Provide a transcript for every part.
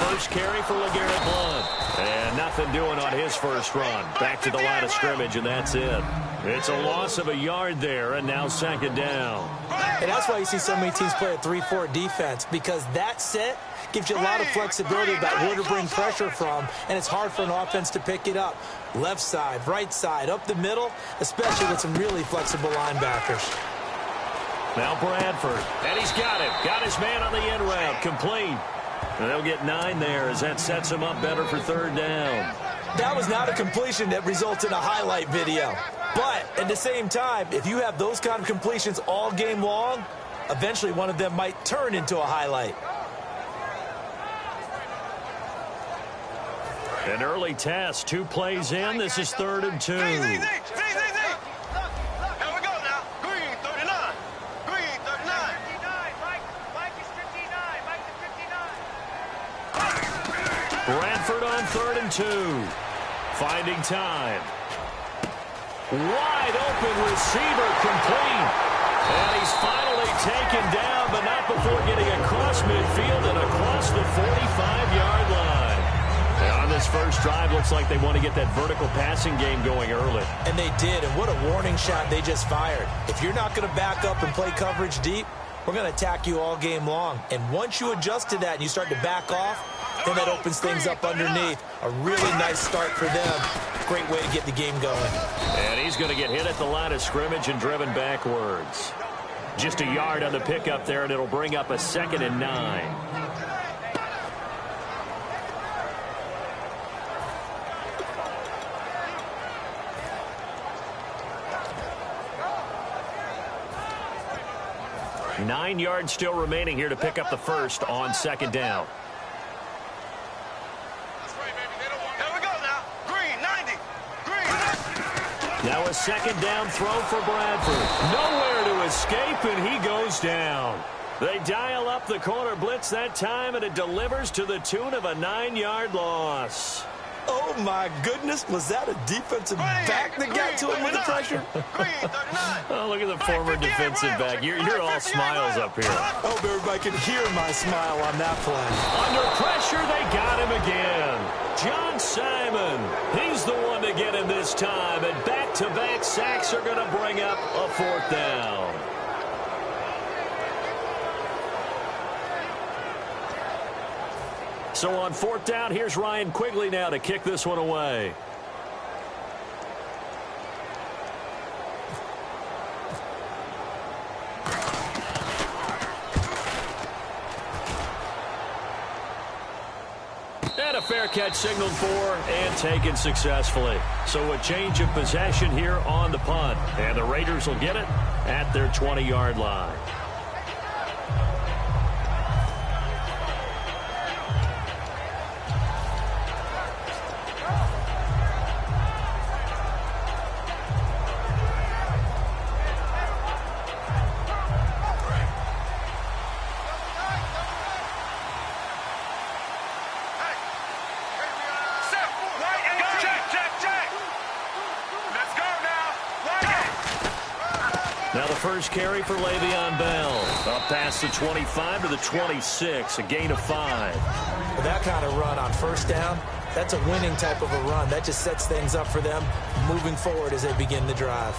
first carry for LeGarrette Blount. And nothing doing on his first run. Back to the line of scrimmage, and that's it. It's a loss of a yard there, and now second down. And that's why you see so many teams play a 3-4 defense, because that set gives you a lot of flexibility about where to bring pressure from, and it's hard for an offense to pick it up. Left side, right side, up the middle, especially with some really flexible linebackers. Now Bradford, and he's got him. Got his man on the end route, complete. And they'll get 9 there as that sets him up better for third down. That was not a completion that results in a highlight video. But at the same time, if you have those kind of completions all game long, eventually one of them might turn into a highlight. An early test, 2 plays in. This is 3rd and 2. Here we go now. Green 39. Green 39. Mike is 59. Mike is 59. Bradford on 3rd and 2. Finding time. Wide open receiver, complete. And he's finally taken down, but not before getting across midfield and across the 45-yard line. And on this first drive, looks like they want to get that vertical passing game going early. And they did, and what a warning shot they just fired. If you're not going to back up and play coverage deep, we're going to attack you all game long. And once you adjust to that and you start to back off, then that opens things up underneath. A really nice start for them. Great way to get the game going. And he's going to get hit at the line of scrimmage and driven backwards. Just a yard on the pickup there, and it'll bring up a 2nd and 9. Nine yards still remaining here to pick up the first on 2nd down. Now a 2nd down throw for Bradford. Nowhere to escape, and he goes down. They dial up the corner blitz that time, and it delivers to the tune of a 9-yard loss. Oh, my goodness. Was that a defensive back that got to him with the pressure? Oh, look at the former defensive back. You're all smiles up here. I hope everybody can hear my smile on that play. Under pressure, they got him again. John Simon, he's the one to get him this time, and back-to-back sacks are going to bring up a 4th down. So on 4th down, here's Ryan Quigley now to kick this one away. And a fair catch signaled for and taken successfully. So a change of possession here on the punt. And the Raiders will get it at their 20-yard line. Now the first carry for Le'Veon Bell. Up past the 25 to the 26, a gain of 5. With that kind of run on 1st down, that's a winning type of a run. That just sets things up for them moving forward as they begin the drive.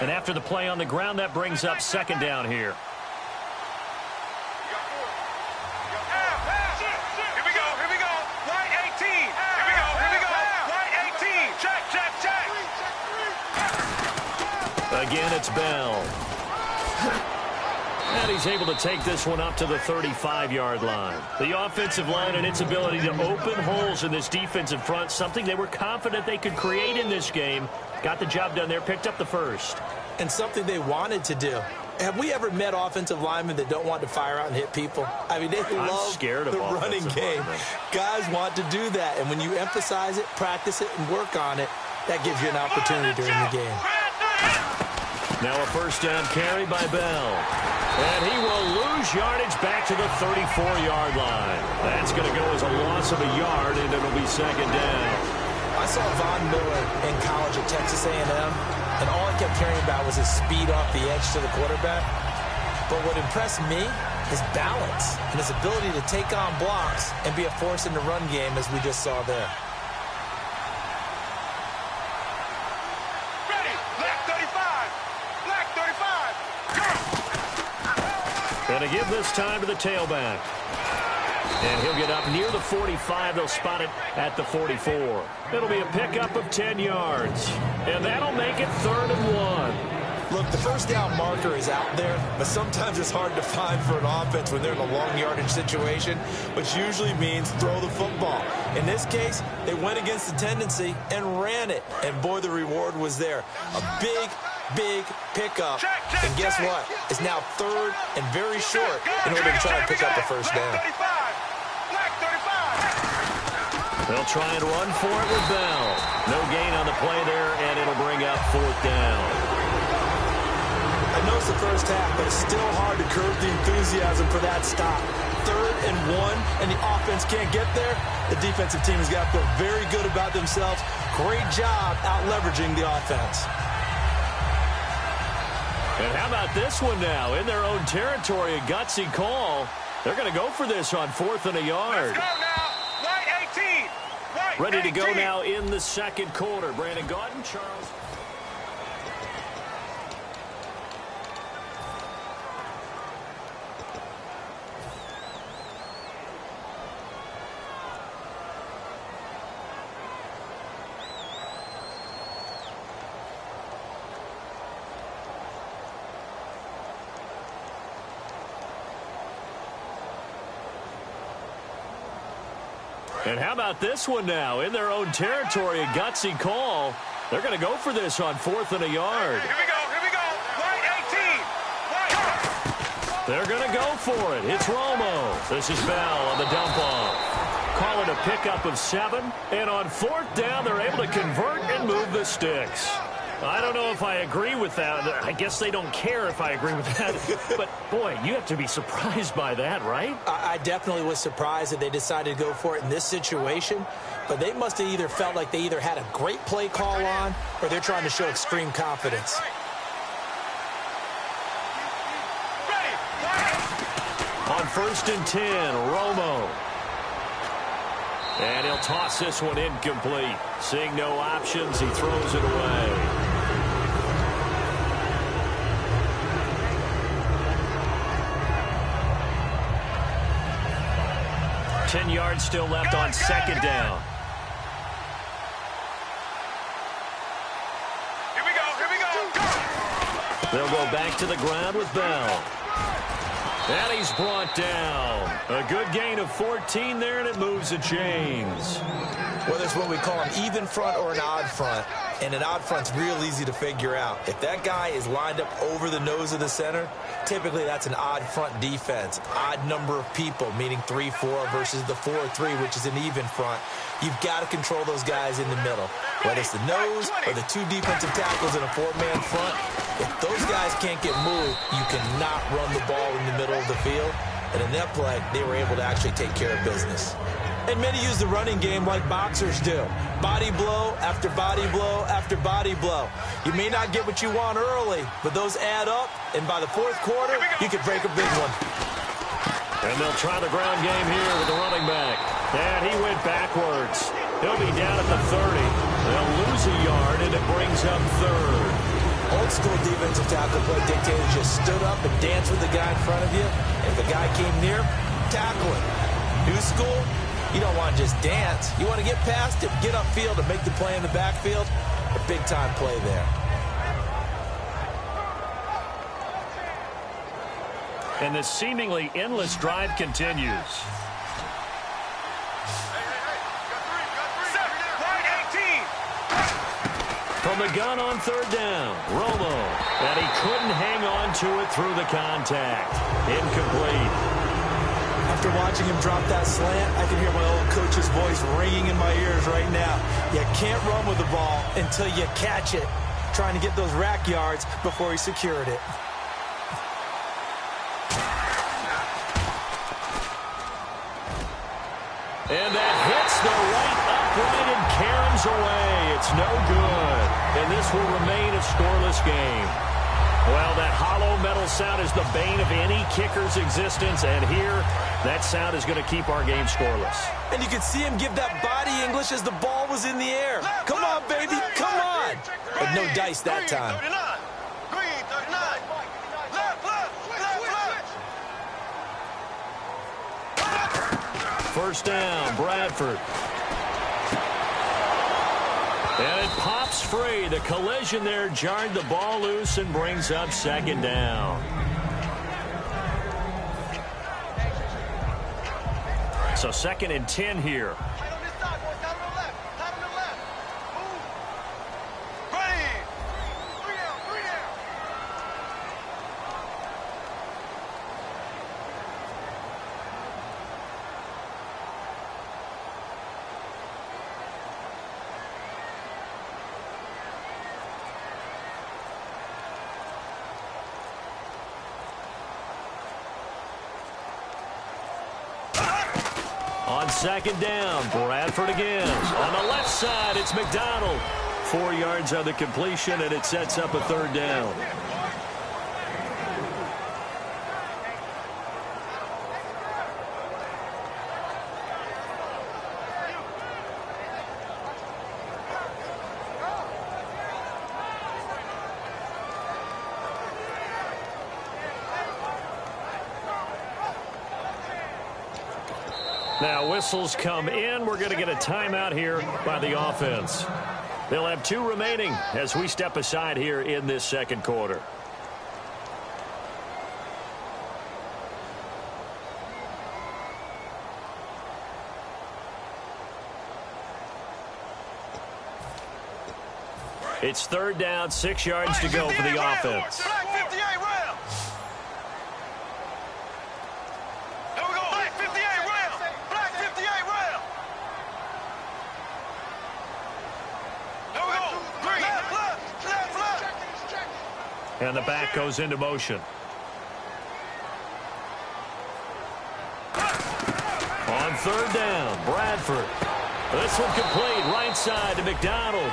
And after the play on the ground, that brings up 2nd down here. Again, it's Bell. And he's able to take this one up to the 35-yard line. The offensive line and its ability to open holes in this defensive front, something they were confident they could create in this game. Got the job done there, picked up the first. And something they wanted to do. Have we ever met offensive linemen that don't want to fire out and hit people? I mean, they love the running game. Guys want to do that. And when you emphasize it, practice it, and work on it, that gives you an opportunity during the game. Now a 1st down carry by Bell. And he will lose yardage back to the 34-yard line. That's going to go as a loss of a yard, and it'll be 2nd down. I saw Von Miller in college at Texas A&M, and all I kept hearing about was his speed off the edge to the quarterback. But what impressed me is balance and his ability to take on blocks and be a force in the run game, as we just saw there. Ready, black 35, black 35, go! Going to give this time to the tailback. And he'll get up near the 45. They'll spot it at the 44. It'll be a pickup of 10 yards. And that'll make it 3rd and 1. Look, the first down marker is out there, but sometimes it's hard to find for an offense when they're in a long yardage situation, which usually means throw the football. In this case, they went against the tendency and ran it. And boy, the reward was there. A big pickup. And guess what? It's now 3rd and very short in order to try and pick up the first down. They'll try and run for it with Bell. No gain on the play there, and it'll bring up 4th down. I know it's the first half, but it's still hard to curb the enthusiasm for that stop. 3rd and 1, and the offense can't get there. The defensive team has got to feel very good about themselves. Great job out-leveraging the offense. And how about this one now? In their own territory, a gutsy call. They're going to go for this on 4th and a yard. Let's go now. White 18. White Ready to go 18. now in the 2nd quarter. Brandon Gaudin, Charles. And how about this one now? In their own territory, a gutsy call. They're going to go for this on 4th and a yard. Here we go. White 18. White. They're going to go for it. It's Romo. This is Bell on the dump off. Call it a pickup of 7. And on 4th down, they're able to convert and move the sticks. I don't know if I agree with that. I guess they don't care if I agree with that. But, boy, you have to be surprised by that, right? I definitely was surprised that they decided to go for it in this situation. But they must have either felt like they either had a great play call on or they're trying to show extreme confidence. On 1st and 10, Romo. And he'll toss this one incomplete. Seeing no options, he throws it away. 10 yards still left on 2nd down. Here we go. Go. They'll go back to the ground with Bell. And he's brought down. A good gain of 14 there, and it moves the chains. Whether it's what we call an even front or an odd front, and an odd front's real easy to figure out. If that guy is lined up over the nose of the center, typically that's an odd front defense. Odd number of people, meaning 3-4 versus the 4-3, which is an even front. You've got to control those guys in the middle. Whether it's the nose or the 2 defensive tackles in a 4-man front, if those guys can't get moved, you cannot run the ball in the middle of the field. And in that play, they were able to actually take care of business. And many use the running game like boxers do. Body blow after body blow after body blow. You may not get what you want early, but those add up, and by the 4th quarter, you could break a big one. And they'll try the ground game here with the running back. And he went backwards. He'll be down at the 30. They'll lose a yard, and it brings up 3rd. Old school defensive tackle play dictated just stood up and danced with the guy in front of you. If the guy came near, tackle him. New school, you don't want to just dance. You want to get past him, get upfield, and make the play in the backfield. A big-time play there. And the seemingly endless drive continues. From the gun on 3rd down, Romo. And he couldn't hang on to it through the contact. Incomplete. After watching him drop that slant, I can hear my old coach's voice ringing in my ears right now. You can't run with the ball until you catch it. Trying to get those rack yards before he secured it. And that hits the right upright and caroms away. It's no good. And and this will remain a scoreless game. Well, that hollow metal sound is the bane of any kicker's existence, and here, that sound is going to keep our game scoreless. And you could see him give that body English as the ball was in the air. Come on, baby, come on. But no dice that time. Green, 39. Left. First down, Bradford. And it pops free. The collision there jarred the ball loose and brings up second down. So 2nd and 10 here. On 2nd down, Bradford again. On the left side, it's McDonald. 4 yards on the completion, and it sets up a 3rd down. Now whistles come in. We're going to get a timeout here by the offense. They'll have 2 remaining as we step aside here in this 2nd quarter. It's 3rd down, 6 yards to go for the offense. And the back goes into motion. On 3rd down, Bradford. This one complete, right side to McDonald.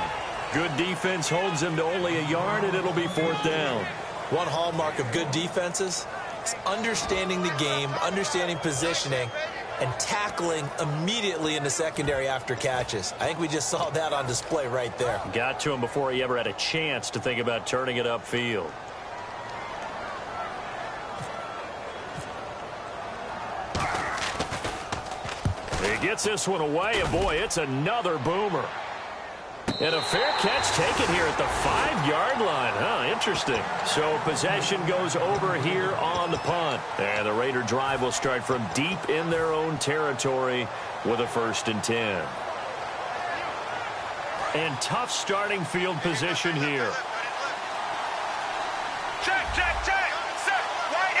Good defense holds him to only a yard, and it'll be 4th down. One hallmark of good defenses is understanding the game, understanding positioning, and tackling immediately in the secondary after catches. I think we just saw that on display right there. Got to him before he ever had a chance to think about turning it upfield. He gets this one away, and boy, it's another boomer. And a fair catch taken here at the 5-yard line. Huh, interesting. So possession goes over here on the punt. And the Raider drive will start from deep in their own territory with a 1st and 10. And tough starting field position here. Check. Set. Right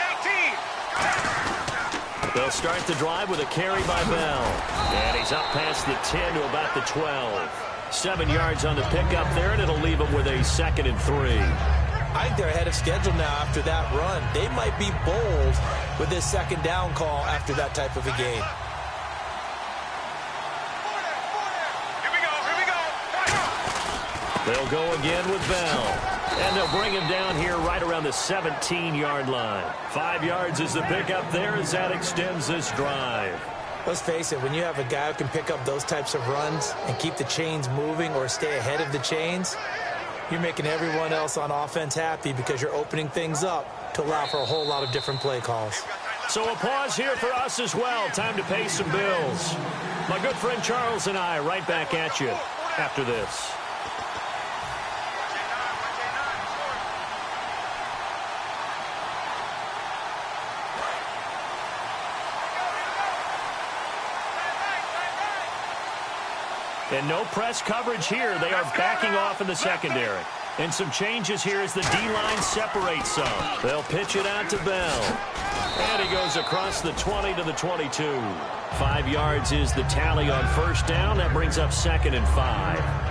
18. They'll start the drive with a carry by Bell. And he's up past the 10 to about the 12. 7 yards on the pickup there, and it'll leave him with a 2nd and 3. I think they're ahead of schedule now after that run. They might be bold with this 2nd down call after that type of a game. Here we go. They'll go again with Bell. And they'll bring him down here right around the 17-yard line. 5 yards is the pickup there as that extends this drive. Let's face it, when you have a guy who can pick up those types of runs and keep the chains moving or stay ahead of the chains, you're making everyone else on offense happy because you're opening things up to allow for a whole lot of different play calls. So a pause here for us as well. Time to pay some bills. My good friend Charles and I right back at you after this. And no press coverage here. They are backing off in the secondary. And some changes here as the D-line separates some. They'll pitch it out to Bell. And he goes across the 20 to the 22. 5 yards is the tally on 1st down. That brings up 2nd and 5.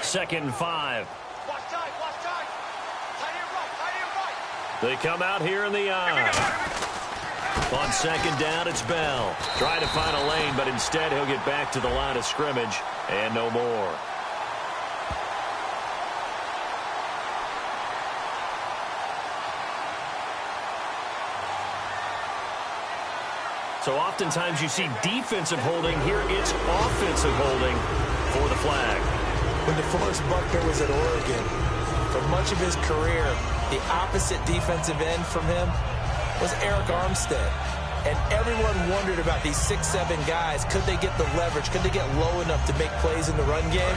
2nd and 5. Watch time, watch time. Tight end right. They come out here in the eye. On 2nd down, it's Bell. Trying to find a lane, but instead he'll get back to the line of scrimmage and no more. So oftentimes you see defensive holding. Here it's offensive holding for the flag. When DeForest Buckner was at Oregon, for much of his career, the opposite defensive end from him was Eric Armstead. And everyone wondered about these 6'7" guys. Could they get the leverage? Could they get low enough to make plays in the run game?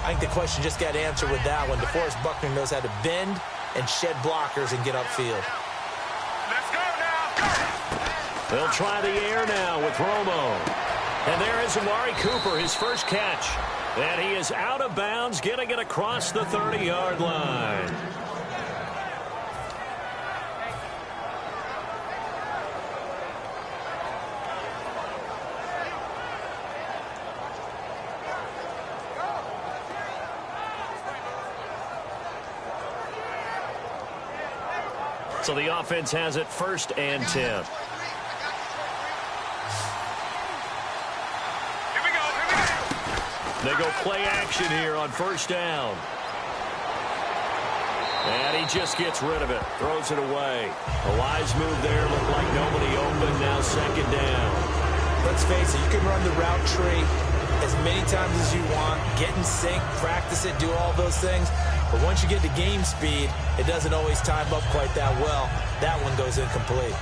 I think the question just got answered with that one. DeForest Buckner knows how to bend and shed blockers and get upfield. Let's go now. They'll try the air now with Romo. And there is Amari Cooper, his first catch. And he is out of bounds, getting it across the 30-yard line. So the offense has it 1st and 10. They go play action here on 1st down. And he just gets rid of it. Throws it away. A wise move there. Looked like nobody open. Now 2nd down. Let's face it, you can run the route tree as many times as you want. Get in sync, practice it, do all those things. But once you get to game speed, it doesn't always time up quite that well. That one goes incomplete.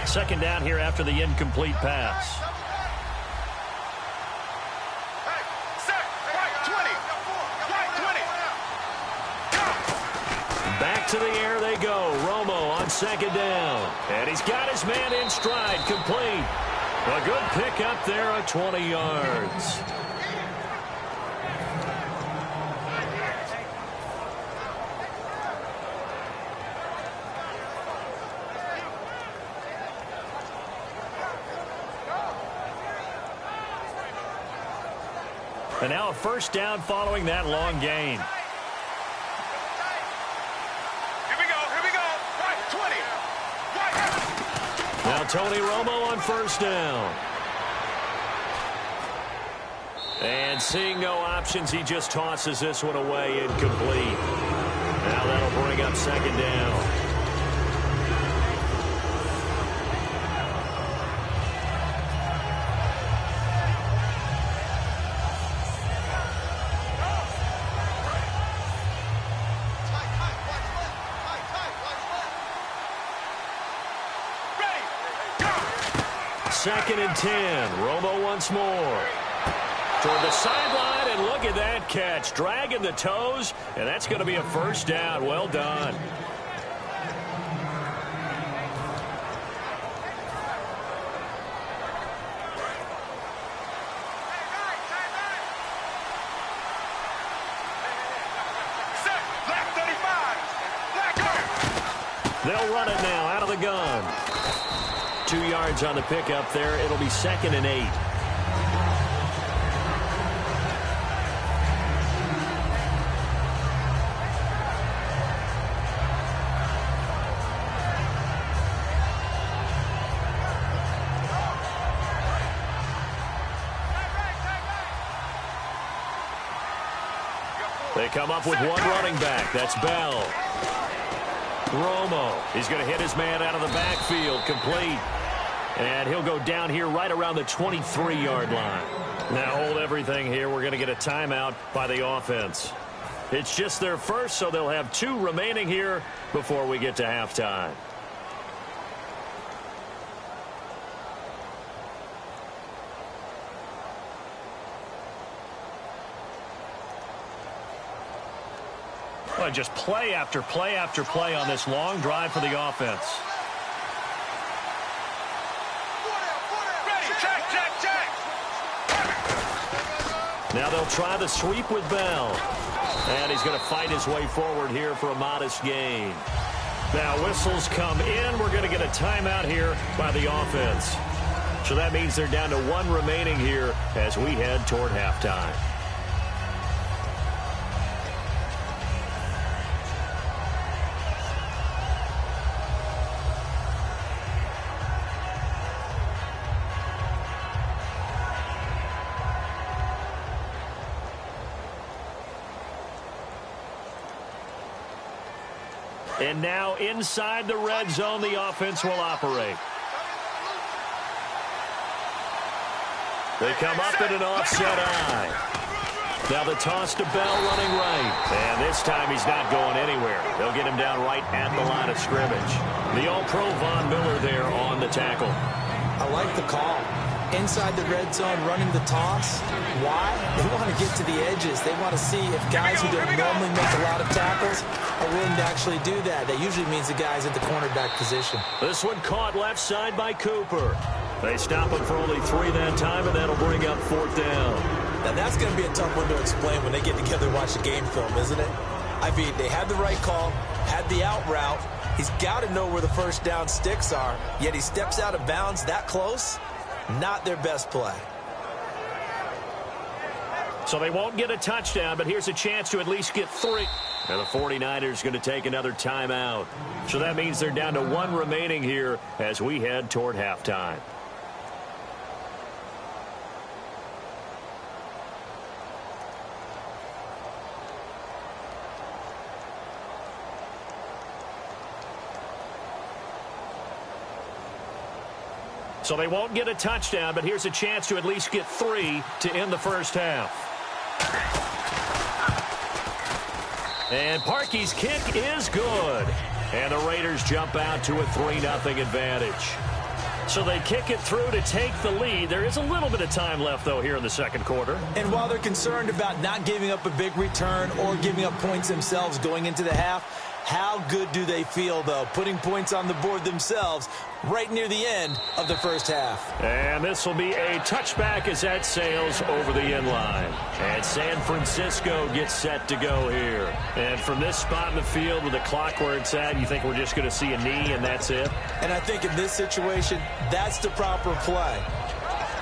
Second down here after the incomplete pass. Hey, set, right 20. Back to the air they go. Romo on 2nd down. And he's got his man in stride. Complete. A good pick up there at 20 yards. And now a 1st down following that long gain. Here we go. Right 20. Right. Now Tony Romo on 1st down. And seeing no options, he just tosses this one away, incomplete. Now that'll bring up 2nd down. Second and 10. Romo once more. Toward the sideline, and look at that catch. Dragging the toes, and that's going to be a 1st down. Well done. Set, black 35. They'll run it now out of the gun. 2 yards on the pickup there. It'll be 2nd and 8. They come up with one running back. That's Bell. Romo. He's going to hit his man out of the backfield. Complete. And he'll go down here right around the 23-yard line. Now hold everything here. We're going to get a timeout by the offense. It's just their first, so they'll have 2 remaining here before we get to halftime. Well, just play after play after play on this long drive for the offense. Now they'll try the sweep with Bell. And he's going to fight his way forward here for a modest gain. Now whistles come in. We're going to get a timeout here by the offense. So that means they're down to 1 remaining here as we head toward halftime. And now inside the red zone, the offense will operate. They come up in an offset eye. Now the toss to Bell running right. And this time he's not going anywhere. They'll get him down right at the line of scrimmage. The All-Pro Von Miller there on the tackle. I like the call. Inside the red zone, running the toss. Why? They want to get to the edges. They want to see if guys who don't normally make a lot of tackles are willing to actually do that. That usually means the guy's at the cornerback position. This one caught left side by Cooper. They stop him for only 3 that time, and that'll bring up 4th down. Now, that's going to be a tough one to explain when they get together and watch the game film, isn't it? I mean, they had the right call, had the out route. He's got to know where the first down sticks are, yet he steps out of bounds that close. Not their best play. So they won't get a touchdown, but here's a chance to at least get 3. And the 49ers going to take another timeout. So that means they're down to 1 remaining here as we head toward halftime. So they won't get a touchdown, but here's a chance to at least get 3 to end the first half. And Parkey's kick is good. And the Raiders jump out to a 3-0 advantage. So they kick it through to take the lead. There is a little bit of time left, though, here in the second quarter. And while they're concerned about not giving up a big return or giving up points themselves going into the half, how good do they feel, though, putting points on the board themselves right near the end of the first half? And this will be a touchback as that sails over the end line. And San Francisco gets set to go here. And from this spot in the field with the clock where it's at, you think we're just going to see a knee and that's it? And I think in this situation, that's the proper play.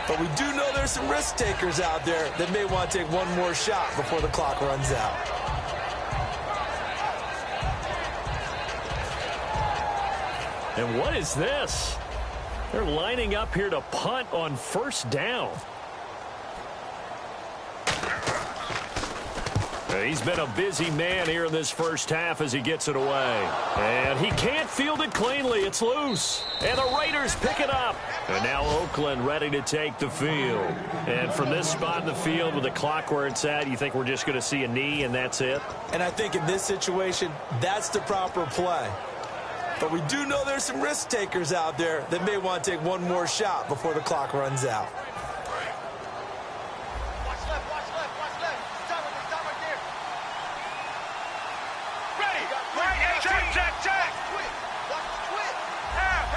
But we do know there's some risk takers out there that may want to take one more shot before the clock runs out. And what is this? They're lining up here to punt on first down. He's been a busy man here in this first half as he gets it away. And he can't field it cleanly. It's loose. And the Raiders pick it up. And now Oakland ready to take the field. And from this spot in the field with the clock where it's at, you think we're just going to see a knee and that's it? And I think in this situation, that's the proper play. But we do know there's some risk takers out there that may want to take one more shot before the clock runs out. Watch left, watch left, watch left. Stop right there. Ready, right, check. Quick, watch the quick. Half,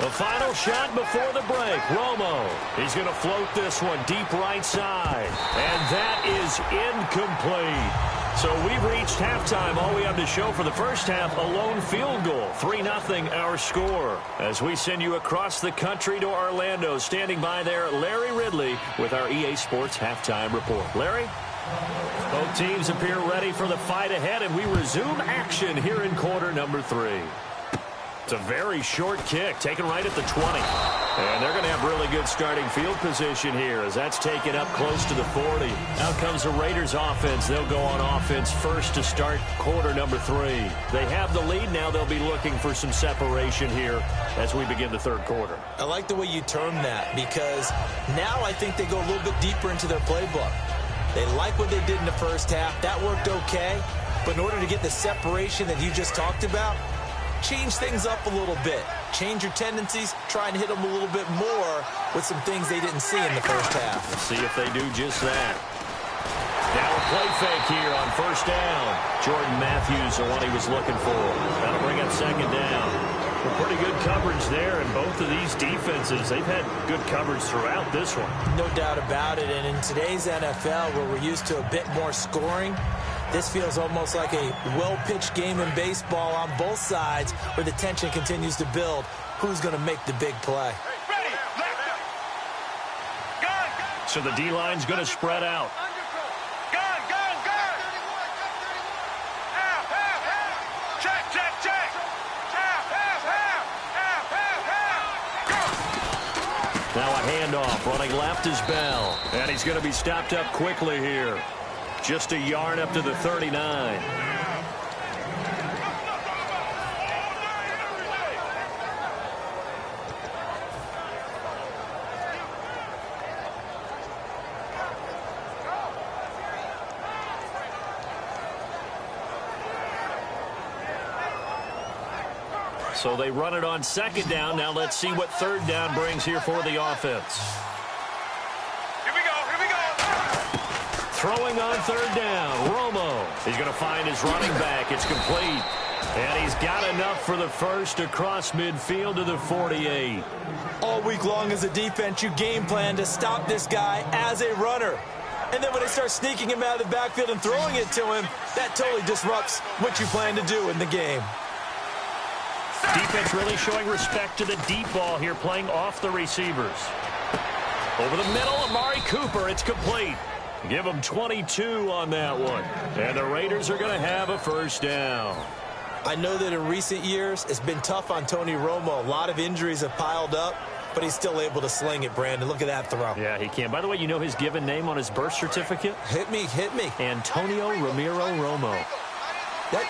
The final shot before the break. Romo. He's going to float this one deep right side. And that is incomplete. So we've reached halftime. All we have to show for the first half, a lone field goal. 3-0 our score. As we send you across the country to Orlando. Standing by there, Larry Ridley with our EA Sports Halftime Report. Larry? Both teams appear ready for the fight ahead, and we resume action here in quarter number 3. It's a very short kick, taken right at the 20. And they're going to have really good starting field position here as that's taken up close to the 40. Out comes the Raiders offense. They'll go on offense first to start quarter number 3. They have the lead now. They'll be looking for some separation here as we begin the third quarter. I like the way you term that because now I think they go a little bit deeper into their playbook. They like what they did in the first half. That worked okay. But in order to get the separation that you just talked about, change things up a little bit. Change your tendencies. Try and hit them a little bit more with some things they didn't see in the first half. Let's see if they do just that. Now a play fake here on first down. Jordan Matthews, the one he was looking for. That'll bring up second down. Well, pretty good coverage there, and both of these defenses, they've had good coverage throughout this one. No doubt about it, and in today's NFL, where we're used to a bit more scoring, This feels almost like a well-pitched game in baseball on both sides where the tension continues to build. Who's going to make the big play? So the D-line's going to spread out. Now a handoff. Running left is Bell. And he's going to be stopped up quickly here. Just a yard up to the 39. So they run it on second down. Now let's see what third down brings here for the offense. Here we go. Throwing on third down, Romo. He's going to find his running back. It's complete. And he's got enough for the first across midfield to the 48. All week long as a defense, you game plan to stop this guy as a runner. And then when they start sneaking him out of the backfield and throwing it to him, that totally disrupts what you plan to do in the game. Defense really showing respect to the deep ball here, playing off the receivers. Over the middle, Amari Cooper. It's complete. Give them 22 on that one. And the Raiders are going to have a first down. I know that in recent years, it's been tough on Tony Romo. A lot of injuries have piled up, but he's still able to sling it, Brandon. Look at that throw. Yeah, he can. By the way, you know his given name on his birth certificate? Hit me. Antonio Ramiro Romo. That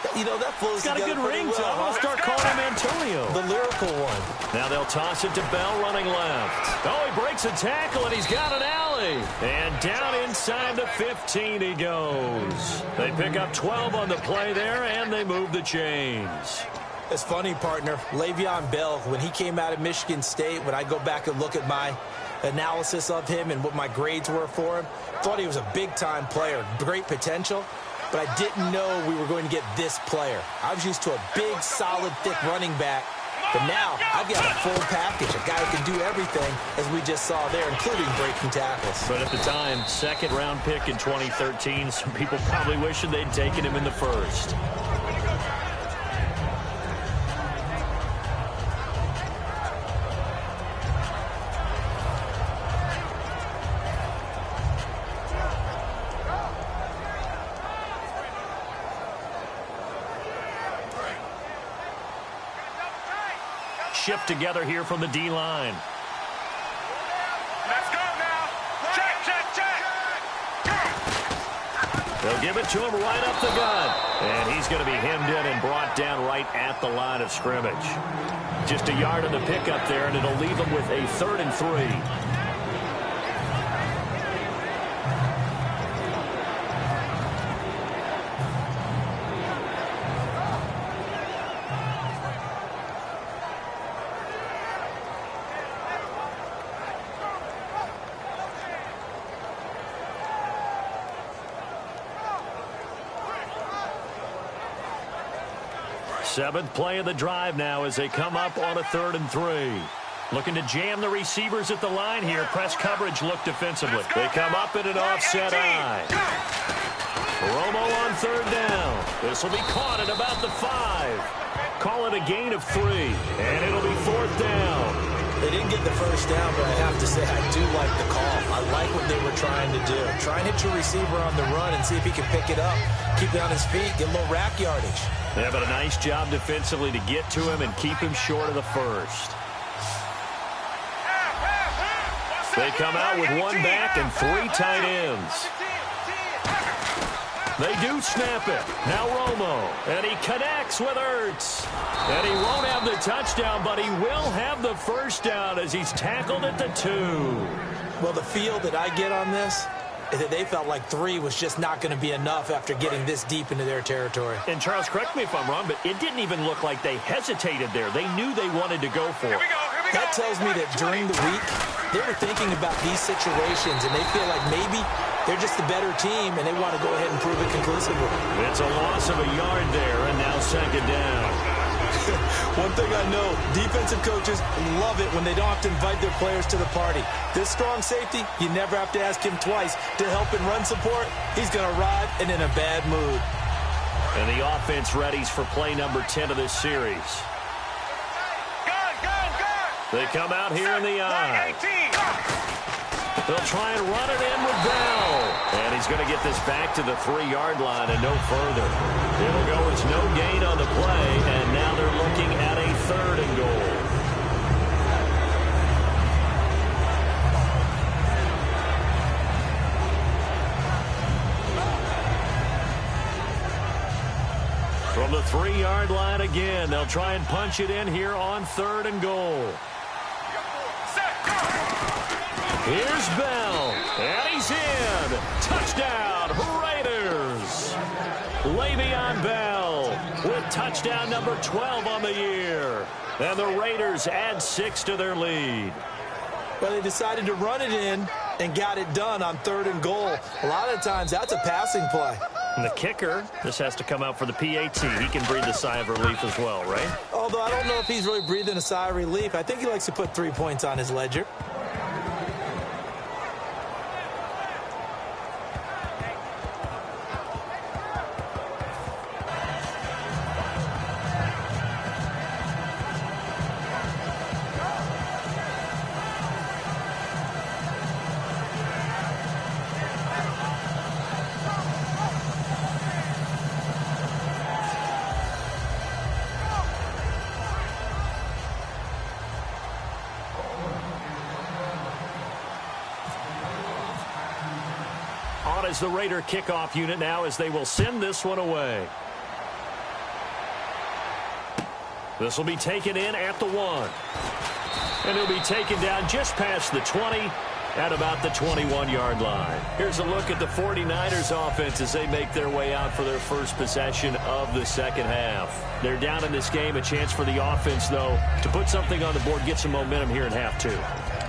flows He's got a good ring, well, Tom. I'll start calling him Antonio. The lyrical one. Now they'll toss it to Bell running left. Oh, he breaks a tackle, and he's got an alley. And down inside the 15 he goes. They pick up 12 on the play there, and they move the chains. It's funny, partner. Le'Veon Bell, when he came out of Michigan State, when I go back and look at my analysis of him and what my grades were for him, thought he was a big-time player, great potential. But I didn't know we were going to get this player. I was used to a big, solid, thick running back. But now I've got a full package, a guy who can do everything, as we just saw there, including breaking tackles. But at the time, second-round pick in 2013, some people probably wishing they'd taken him in the first. Shift together here from the D-line. Let's go now. Check. They'll give it to him right up the gut. And he's going to be hemmed in and brought down right at the line of scrimmage. Just a yard on the pickup there, and it'll leave him with a 3rd and 3. Seventh play of the drive now as they come up on a 3rd and 3. Looking to jam the receivers at the line here. Press coverage look defensively. They come up in an offset eye. Romo on 3rd down. This will be caught at about the 5. Call it a gain of 3. And it'll be 4th down. They didn't get the first down, but I have to say I do like the call. I like what they were trying to do. Try and hit your receiver on the run and see if he can pick it up. Keep it on his feet, get a little rack yardage. Yeah, but a nice job defensively to get to him and keep him short of the first. They come out with 1 back and 3 tight ends. They do snap it. Now Romo. And he connects with Ertz. And he won't have the touchdown, but he will have the first down as he's tackled at the 2. Well, the feel that I get on this is that they felt like 3 was just not going to be enough after getting this deep into their territory. And Charles, correct me if I'm wrong, but it didn't even look like they hesitated there. They knew they wanted to go for it. That tells me that during the week, they were thinking about these situations, and they feel like maybe they're just the better team, and they want to go ahead and prove it conclusively. It's a loss of a yard there, and now 2nd down. One thing I know, defensive coaches love it when they don't have to invite their players to the party. This strong safety, you never have to ask him twice to help in run support. He's going to arrive and in a bad mood. And the offense readies for play number 10 of this series. They come out here in the eye. They'll try and run it in with Bell. And he's going to get this back to the 3-yard line and no further. It'll go as no gain on the play, and now they're looking at a 3rd and goal. From the 3-yard line again, they'll try and punch it in here on 3rd and goal. Here's Bell, and he's in. Touchdown, Raiders. Le'Veon Bell with touchdown number 12 on the year. And the Raiders add 6 to their lead. Well, they decided to run it in and got it done on 3rd and goal. A lot of times, that's a passing play. And the kicker, this has to come out for the PAT. He can breathe a sigh of relief as well, right? Although I don't know if he's really breathing a sigh of relief. I think he likes to put 3 points on his ledger. As the Raider kickoff unit now, as they will send this one away. This will be taken in at the 1. And it'll be taken down just past the 20 at about the 21-yard line. Here's a look at the 49ers offense as they make their way out for their first possession of the second half. They're down in this game. A chance for the offense, though, to put something on the board, get some momentum here in half 2.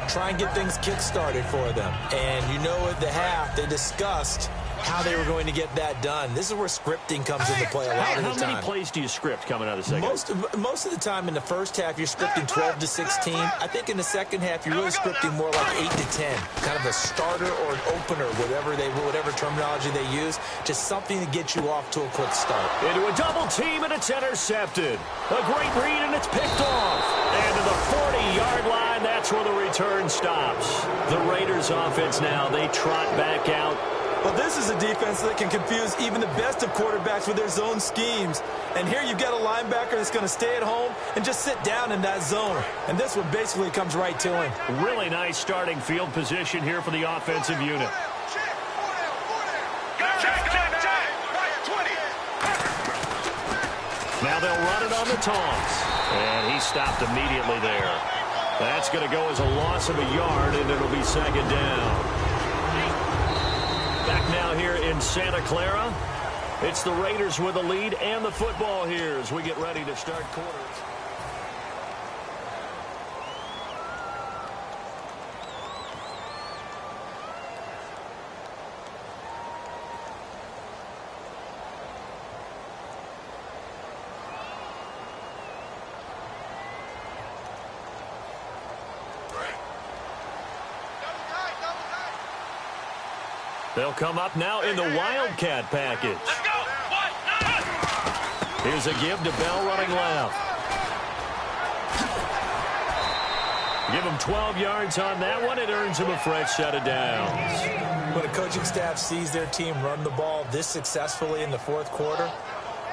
Try and get things kick-started for them. And you know at the half, they discussed how they were going to get that done. This is where scripting comes into play a lot of the time. How many plays do you script coming out of the second half? Most of the time in the first half, you're scripting 12 to 16. I think in the second half, you're really scripting more like 8 to 10. Kind of a starter or an opener, whatever terminology they use. Just something to get you off to a quick start. Into a double team, and it's intercepted. A great read, and it's picked off. And to the 40-yard line, that's where the return stops. The Raiders offense now, they trot back out. Well, this is a defense that can confuse even the best of quarterbacks with their zone schemes. And here you've got a linebacker that's going to stay at home and just sit down in that zone. And this one basically comes right to him. Really nice starting field position here for the offensive unit. Now they'll run it on the taunts. And he stopped immediately there. That's going to go as a loss of a yard, and it'll be second down. Back now here in Santa Clara. It's the Raiders with the lead and the football here as we get ready to start quarters. They'll come up now in the Wildcat package. Here's a give to Bell running left. Give him 12 yards on that one. It earns him a fresh set of downs. When a coaching staff sees their team run the ball this successfully in the fourth quarter,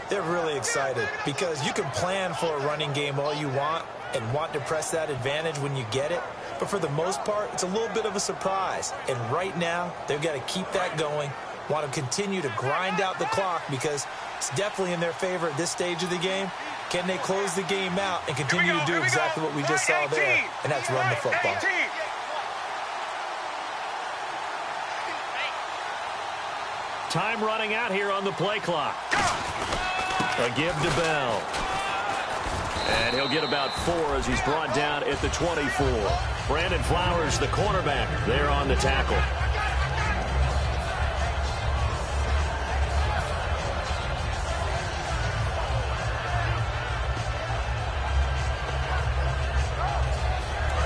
they're really excited because you can plan for a running game all you want and want to press that advantage when you get it. But for the most part, it's a little bit of a surprise. And right now, they've got to keep that going, want to continue to grind out the clock because it's definitely in their favor at this stage of the game. Can they close the game out and continue to do exactly what we just saw there? And that's run the football. Time running out here on the play clock. A give to Bell. And he'll get about 4 as he's brought down at the 24. Brandon Flowers, the cornerback, there on the tackle.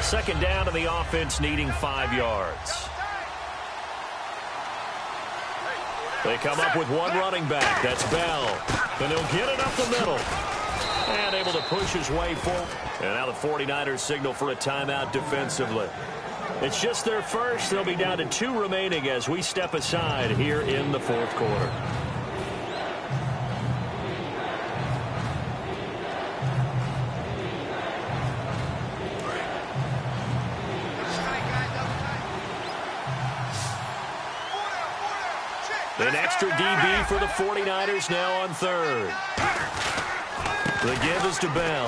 Second down, and the offense needing 5 yards. They come up with one running back. That's Bell. And they'll get it up the middle. And able to push his way forward. And now the 49ers signal for a timeout defensively. It's just their first. They'll be down to 2 remaining as we step aside here in the fourth quarter. An extra DB for the 49ers now on third. The give is to Bell.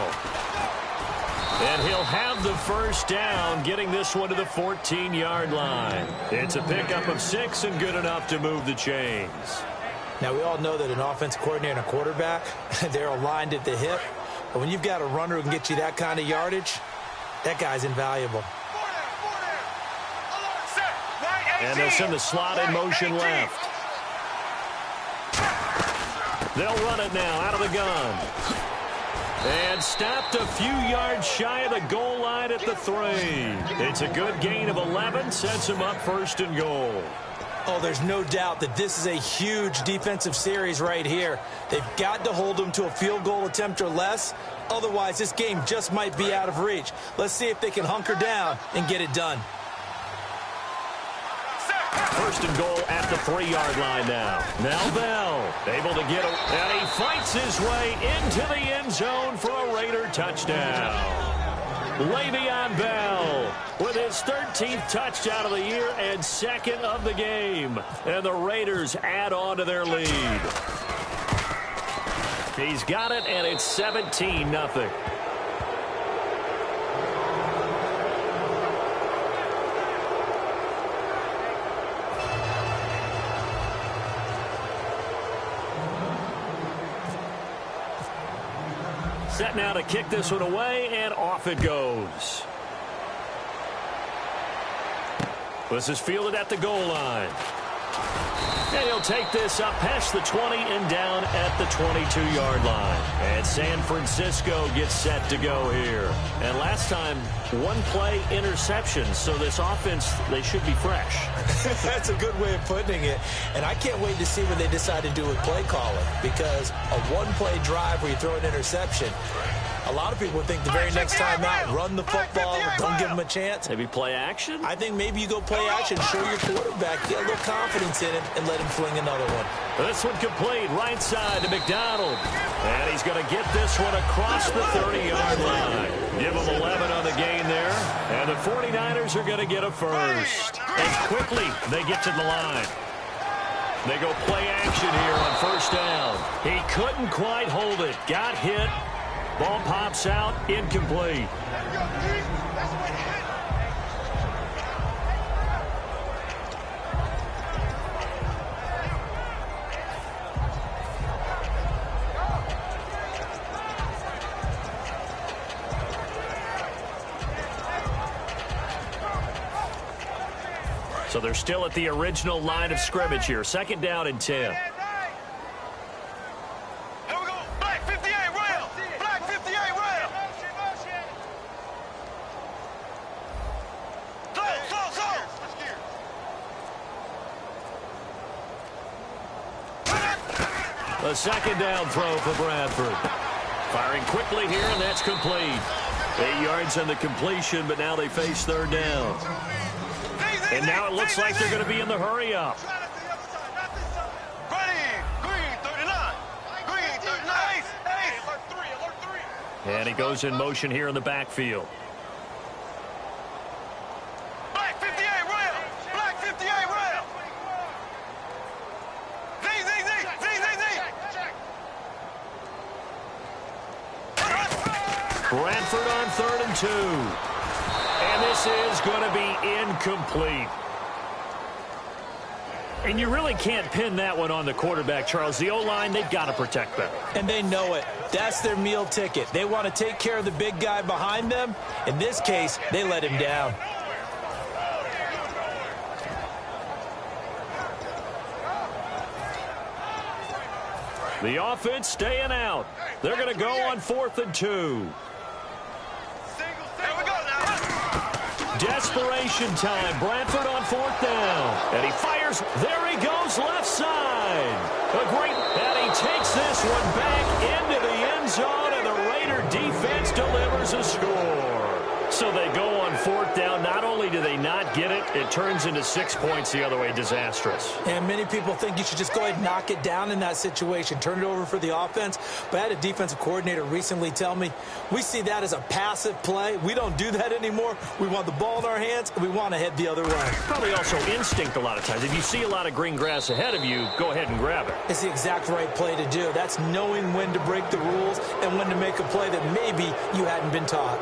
And he'll have the first down, getting this one to the 14-yard line. It's a pickup of 6 and good enough to move the chains. Now, we all know that an offensive coordinator and a quarterback, they're aligned at the hip. But when you've got a runner who can get you that kind of yardage, that guy's invaluable. And they'll send the slot in motion left. They'll run it now out of the gun. And stopped a few yards shy of the goal line at the 3. It's a good gain of 11, sets him up first and goal. Oh, there's no doubt that this is a huge defensive series right here. They've got to hold them to a field goal attempt or less. Otherwise, this game just might be out of reach. Let's see if they can hunker down and get it done. First and goal at the 3-yard line now. Now Bell able to get it, and he fights his way into the end zone for a Raider touchdown. Le'Veon Bell with his 13th touchdown of the year and 2nd of the game. And the Raiders add on to their lead. He's got it, and it's 17-0. Set now to kick this one away, and off it goes. This is fielded at the goal line. And he'll take this up past the 20 and down at the 22-yard line. And San Francisco gets set to go here. And last time, 1-play interception. So this offense, they should be fresh. That's a good way of putting it. And I can't wait to see what they decide to do with play calling. Because a 1-play drive where you throw an interception, a lot of people would think the very next time out, run the football, don't give them a chance. Maybe play action? I think maybe you go play action, show your quarterback, get a little confidence in it, and let him fling another one. This one complete, right side to McDonald. And he's going to get this one across the 30-yard line. Give him 11 on the gain there. And the 49ers are going to get a first. And quickly, they get to the line. They go play action here on first down. He couldn't quite hold it. Got hit. Ball pops out, incomplete. So they're still at the original line of scrimmage here. Second down and 10. A second down throw for Bradford. Firing quickly here, and that's complete. 8 yards on the completion, but now they face third down. And now it looks like they're going to be in the hurry-up. And he goes in motion here in the backfield. Bradford on 3rd and 2. And this is going to be incomplete. And you really can't pin that one on the quarterback, Charles. The O-line, they've got to protect them. And they know it. That's their meal ticket. They want to take care of the big guy behind them. In this case, they let him down. The offense staying out. They're going to go on 4th and 2. desperation time. Bradford on 4th down. And he fires. There he goes, left side. A great, and he takes this one back into the end zone, and the Raider defense delivers a score. So they go on 4th down. Not only do they not get it, it turns into 6 points the other way. Disastrous. And many people think you should just go ahead and knock it down in that situation. Turn it over for the offense. But I had a defensive coordinator recently tell me, we see that as a passive play. We don't do that anymore. We want the ball in our hands, and we want to head the other way. Probably also instinct a lot of times. If you see a lot of green grass ahead of you, go ahead and grab it. It's the exact right play to do. That's knowing when to break the rules and when to make a play that maybe you hadn't been taught.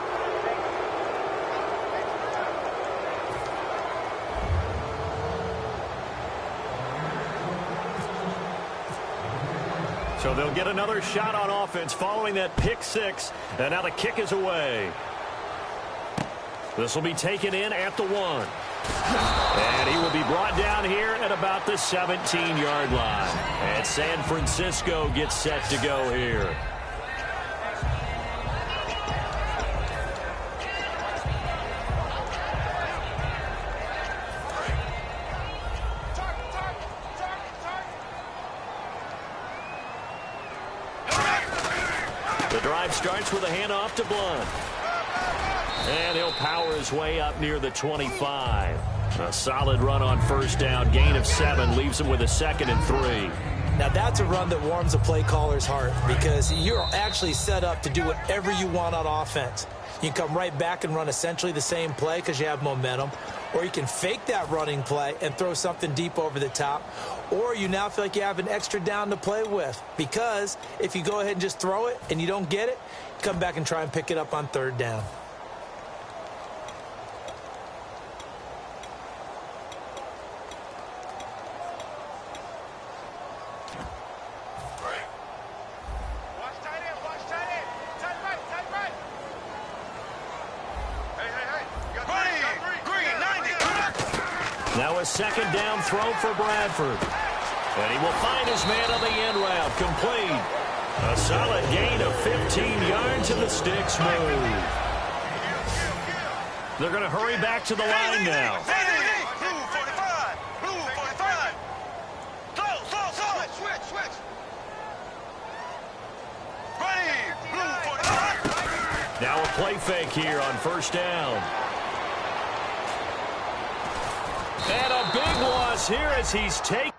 So they'll get another shot on offense following that pick six. And now the kick is away. This will be taken in at the 1. And he will be brought down here at about the 17-yard line. And San Francisco gets set to go here. Starts with a handoff to Blunt. And he'll power his way up near the 25. A solid run on 1st down. Gain of 7 leaves him with a 2nd and 3. Now that's a run that warms a play caller's heart because you're actually set up to do whatever you want on offense. You can come right back and run essentially the same play because you have momentum. Or you can fake that running play and throw something deep over the top. Or you now feel like you have an extra down to play with. Because if you go ahead and just throw it and you don't get it, come back and try and pick it up on 3rd down. Now a 2nd down throw for Bradford. And he will find his man on the end route. Complete. A solid gain of 15 yards and the sticks move. They're going to hurry back to the line now. Blue 45. Blue 45. Slow. Switch. Ready. Blue 45. Now a play fake here on 1st down. And a big loss here as he's taken.